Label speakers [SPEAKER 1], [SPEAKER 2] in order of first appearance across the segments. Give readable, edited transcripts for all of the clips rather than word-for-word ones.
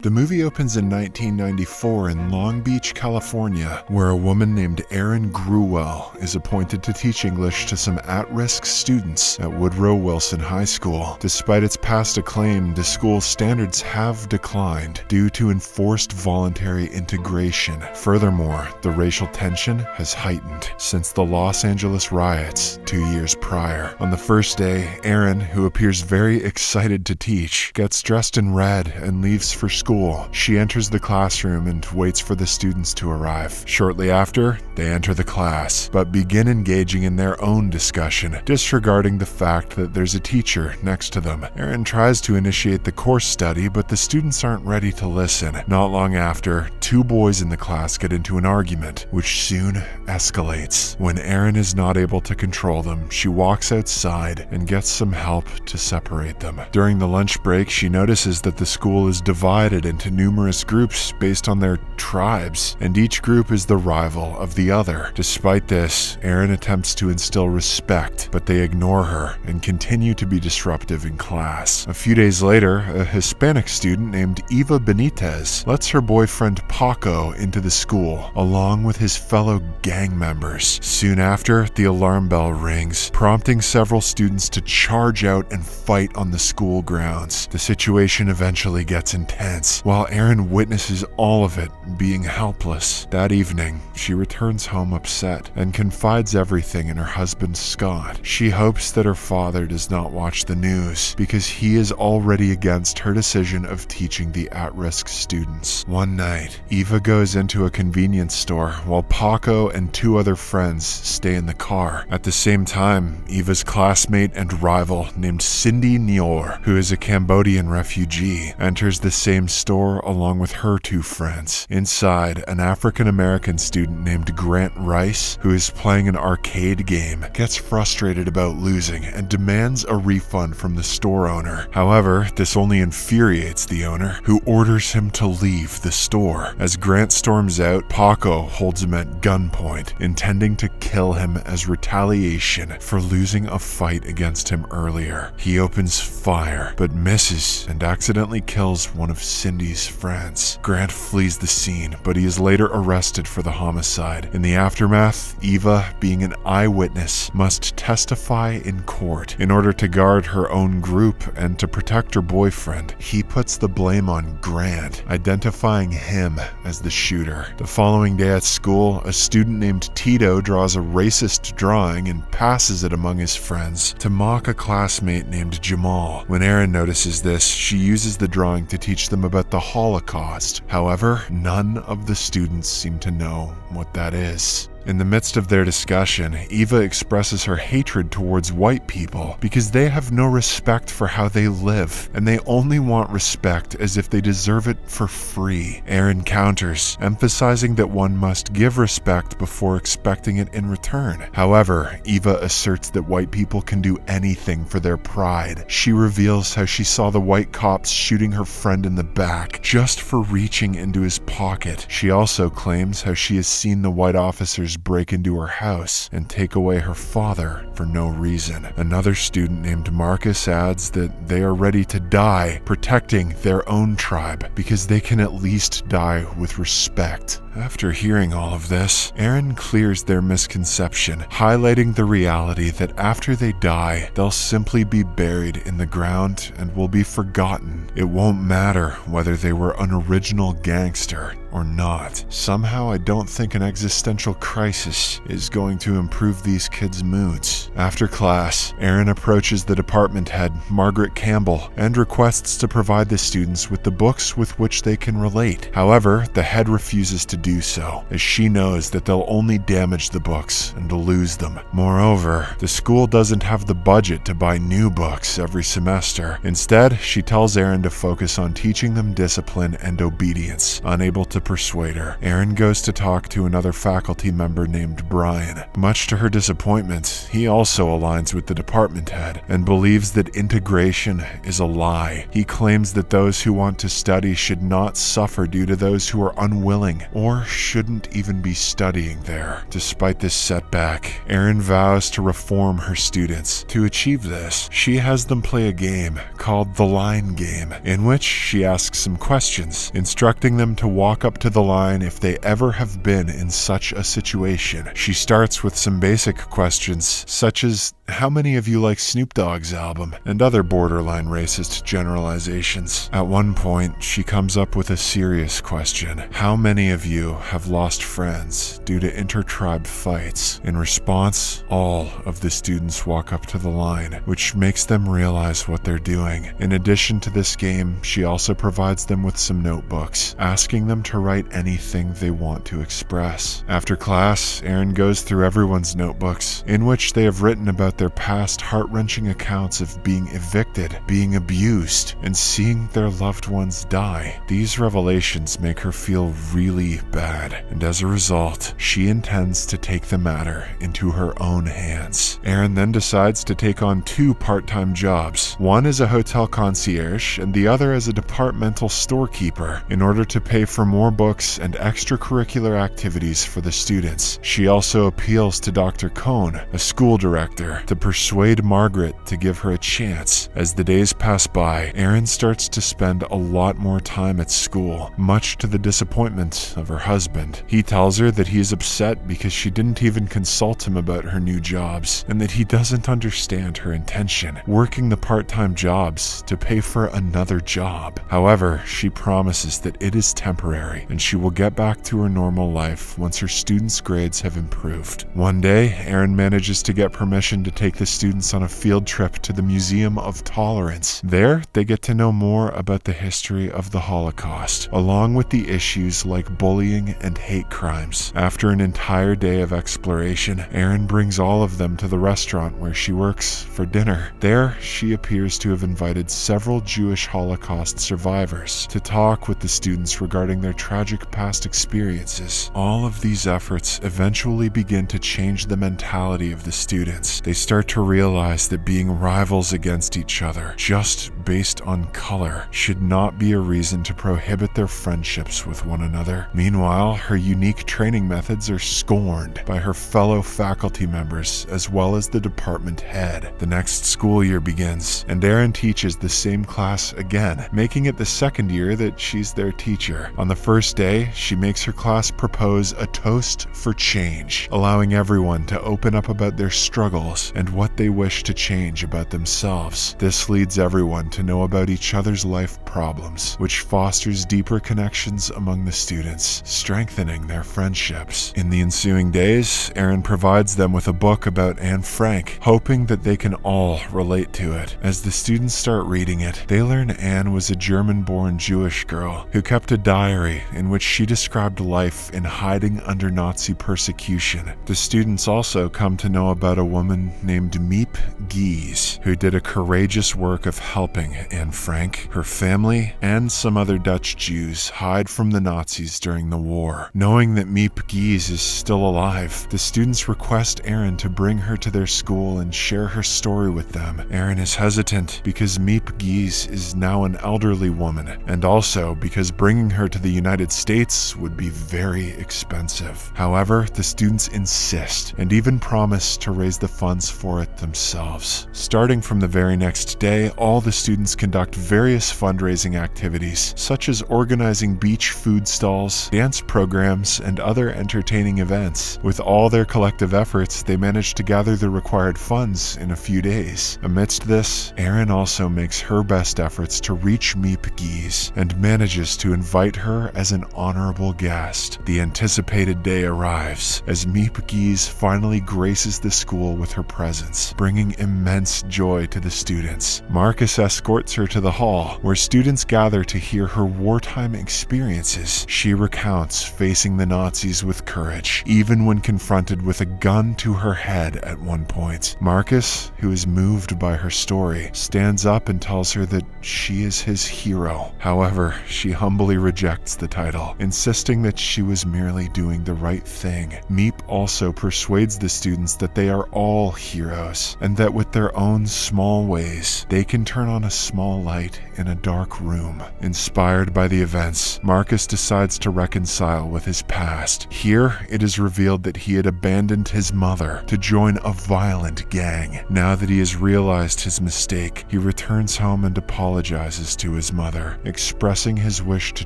[SPEAKER 1] The movie opens in 1994 in Long Beach, California, where a woman named Erin Grohl is appointed to teach English to some at-risk students at Woodrow Wilson High School. Despite its past acclaim, the school's standards have declined due to enforced voluntary integration. Furthermore, the racial tension has heightened since the Los Angeles riots 2 years prior. On the first day, Erin, who appears very excited to teach, gets dressed in red and leaves for school. She enters the classroom and waits for the students to arrive. Shortly after, they enter the class, but begin engaging in their own discussion, disregarding the fact that there's a teacher next to them. Erin tries to initiate the course study, but the students aren't ready to listen. Not long after, two boys in the class get into an argument, which soon escalates. When Erin is not able to control them, she walks outside and gets some help to separate them. During the lunch break, she notices that the school is divided into numerous groups based on their tribes, and each group is the rival of the other. Despite this, Erin attempts to instill respect, but they ignore her and continue to be disruptive in class. A few days later, a Hispanic student named Eva Benitez lets her boyfriend Paco into the school, along with his fellow gang members. Soon after, the alarm bell rings, prompting several students to charge out and fight on the school grounds. The situation eventually gets intense, while Erin witnesses all of it, being helpless. That evening, she returns home upset and confides everything in her husband Scott. She hopes that her father does not watch the news because he is already against her decision of teaching the at-risk students. One night, Eva goes into a convenience store while Paco and two other friends stay in the car. At the same time, Eva's classmate and rival named Cindy Nior, who is a Cambodian refugee, enters the same store along with her two friends. Inside, an African-American student named Grant Rice, who is playing an arcade game, gets frustrated about losing and demands a refund from the store owner. However, this only infuriates the owner, who orders him to leave the store. As Grant storms out, Paco holds him at gunpoint, intending to kill him as retaliation for losing a fight against him earlier. He opens fire, but misses and accidentally kills one of Cindy's friends. Grant flees the scene, but he is later arrested for the homicide. In the aftermath, Eva, being an eyewitness, must testify in court. In order to guard her own group and to protect her boyfriend, he puts the blame on Grant, identifying him as the shooter. The following day at school, a student named Tito draws a racist drawing and passes it among his friends to mock a classmate named Jamal. When Erin notices this, she uses the drawing to teach them about the Holocaust. However, none of the students seem to know what that is. In the midst of their discussion, Eva expresses her hatred towards white people because they have no respect for how they live, and they only want respect as if they deserve it for free. Erin counters, emphasizing that one must give respect before expecting it in return. However, Eva asserts that white people can do anything for their pride. She reveals how she saw the white cops shooting her friend in the back just for reaching into his pocket. She also claims how she has seen the white officers break into her house and take away her father for no reason. Another student named Marcus adds that they are ready to die protecting their own tribe because they can at least die with respect. After hearing all of this, Erin clears their misconception, highlighting the reality that after they die, they'll simply be buried in the ground and will be forgotten. It won't matter whether they were an original gangster or not. Somehow, I don't think an existential crisis is going to improve these kids' moods. After class, Erin approaches the department head, Margaret Campbell, and requests to provide the students with the books with which they can relate. However, the head refuses to do so, as she knows that they'll only damage the books and lose them. Moreover, the school doesn't have the budget to buy new books every semester. Instead, she tells Erin to focus on teaching them discipline and obedience. Unable to persuade her, Erin goes to talk to another faculty member named Brian. Much to her disappointment, he also aligns with the department head and believes that integration is a lie. He claims that those who want to study should not suffer due to those who are unwilling or or shouldn't even be studying there. Despite this setback, Erin vows to reform her students. To achieve this, she has them play a game called the line game, in which she asks some questions, instructing them to walk up to the line if they ever have been in such a situation. She starts with some basic questions, such as, how many of you like Snoop Dogg's album, and other borderline racist generalizations. At one point, she comes up with a serious question. How many of you have lost friends due to inter-tribe fights? In response, all of the students walk up to the line, which makes them realize what they're doing. In addition to this game, she also provides them with some notebooks, asking them to write anything they want to express. After class, Erin goes through everyone's notebooks, in which they have written about their past heart-wrenching accounts of being evicted, being abused, and seeing their loved ones die. These revelations make her feel really bad, and as a result, she intends to take the matter into her own hands. Erin then decides to take on 2 part-time jobs, one as a hotel concierge and the other as a departmental storekeeper, in order to pay for more books and extracurricular activities for the students. She also appeals to Dr. Cohn, a school director, to persuade Margaret to give her a chance. As the days pass by, Erin starts to spend a lot more time at school, much to the disappointment of her husband. He tells her that he is upset because she didn't even consult him about her new jobs, and that he doesn't understand her intention, working the part-time jobs to pay for another job. However, she promises that it is temporary, and she will get back to her normal life once her students' grades have improved. One day, Erin manages to get permission to take the students on a field trip to the Museum of Tolerance. There, they get to know more about the history of the Holocaust, along with the issues like bullying and hate crimes. After an entire day of exploration, Erin brings all of them to the restaurant where she works for dinner. There, she appears to have invited several Jewish Holocaust survivors to talk with the students regarding their tragic past experiences. All of these efforts eventually begin to change the mentality of the students. They start to realize that being rivals against each other, just based on color, should not be a reason to prohibit their friendships with one another. Meanwhile, her unique training methods are scorned by her fellow faculty members as well as the department head. The next school year begins, and Erin teaches the same class again, making it the second year that she's their teacher. On the first day, she makes her class propose a toast for change, allowing everyone to open up about their struggles and what they wish to change about themselves. This leads everyone to know about each other's life problems, which fosters deeper connections among the students, strengthening their friendships. In the ensuing days, Erin provides them with a book about Anne Frank, hoping that they can all relate to it. As the students start reading it, they learn Anne was a German-born Jewish girl who kept a diary in which she described life in hiding under Nazi persecution. The students also come to know about a woman named Miep Gies, who did a courageous work of helping Anne Frank, her family, and some other Dutch Jews hide from the Nazis during the war. Knowing that Miep Gies is still alive, the students request Erin to bring her to their school and share her story with them. Erin is hesitant because Miep Gies is now an elderly woman, and also because bringing her to the United States would be very expensive. However, the students insist and even promise to raise the funds for it themselves. Starting from the very next day, all the students conduct various fundraising activities, such as organizing beach food stalls, dance programs, and other entertaining events. With all their collective efforts, they manage to gather the required funds in a few days. Amidst this, Erin also makes her best efforts to reach Miep Gies and manages to invite her as an honorable guest. The anticipated day arrives as Miep Gies finally graces the school with her presence, bringing immense joy to the students. Marcus escorts her to the hall, where students gather to hear her wartime experiences. She recounts facing the Nazis with courage, even when confronted with a gun to her head at one point. Marcus, who is moved by her story, stands up and tells her that she is his hero. However, she humbly rejects the title, insisting that she was merely doing the right thing. Miep also persuades the students that they are all heroes, and that with their own small ways, they can turn on a a small light in a dark room. Inspired by the events, Marcus decides to reconcile with his past. Here, it is revealed that he had abandoned his mother to join a violent gang. Now that he has realized his mistake, he returns home and apologizes to his mother, expressing his wish to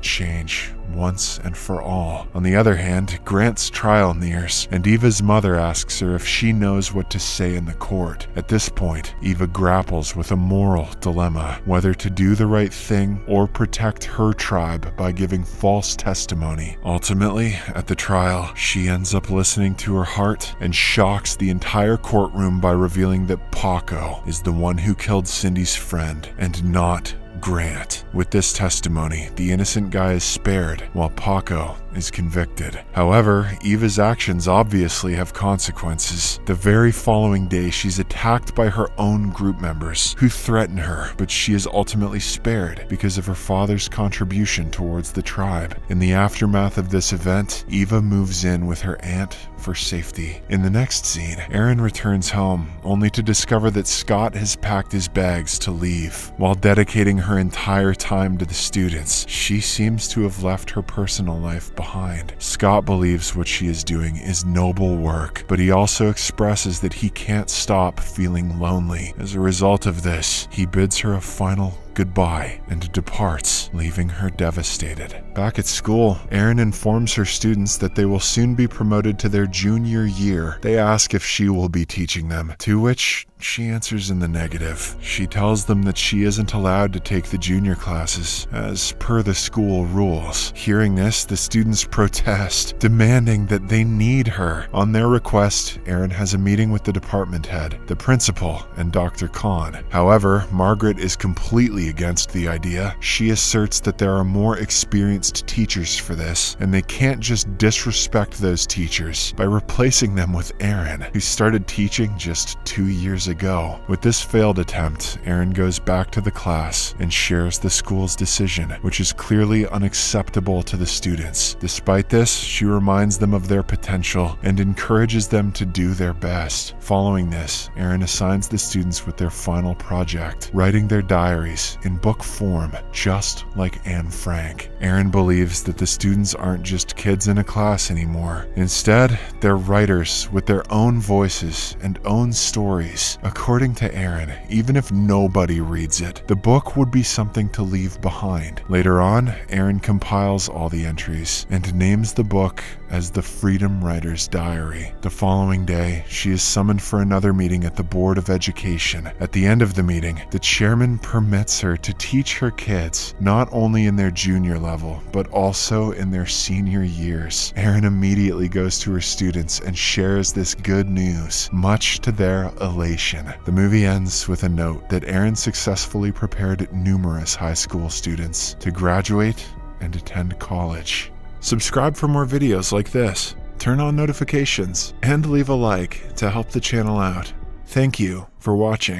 [SPEAKER 1] change once and for all. On the other hand, Grant's trial nears, and Eva's mother asks her if she knows what to say in the court. At this point, Eva grapples with a moral dilemma, whether to do the right thing or protect her tribe by giving false testimony. Ultimately, at the trial, she ends up listening to her heart and shocks the entire courtroom by revealing that Paco is the one who killed Cindy's friend and not Grant. With this testimony, the innocent guy is spared while Paco is convicted. However, Eva's actions obviously have consequences. The very following day, she's attacked by her own group members who threaten her, but she is ultimately spared because of her father's contribution towards the tribe. In the aftermath of this event, Eva moves in with her aunt for safety. In the next scene, Erin returns home only to discover that Scott has packed his bags to leave. While dedicating her entire time to the students, she seems to have left her personal life behind. Scott believes what she is doing is noble work, but he also expresses that he can't stop feeling lonely. As a result of this, he bids her a final goodbye and departs, leaving her devastated. Back at school, Erin informs her students that they will soon be promoted to their junior year. They ask if she will be teaching them, to which she answers in the negative. She tells them that she isn't allowed to take the junior classes, as per the school rules. Hearing this, the students protest, demanding that they need her. On their request, Erin has a meeting with the department head, the principal, and Dr. Khan. However, Margaret is completely against the idea. She asserts that there are more experienced teachers for this, and they can't just disrespect those teachers by replacing them with Erin, who started teaching just 2 years ago. With this failed attempt, Erin goes back to the class and shares the school's decision, which is clearly unacceptable to the students. Despite this, she reminds them of their potential and encourages them to do their best. Following this, Erin assigns the students with their final project, writing their diaries in book form, just like Anne Frank. Erin believes that the students aren't just kids in a class anymore. Instead, they're writers with their own voices and own stories. According to Erin, even if nobody reads it, the book would be something to leave behind. Later on, Erin compiles all the entries and names the book as the Freedom Writer's Diary. The following day, she is summoned for another meeting at the Board of Education. At the end of the meeting, the chairman permits her to teach her kids, not only in their junior level, but also in their senior years. Erin immediately goes to her students and shares this good news, much to their elation. The movie ends with a note that Erin successfully prepared numerous high school students to graduate and attend college. Subscribe for more videos like this, turn on notifications, and leave a like to help the channel out. Thank you for watching.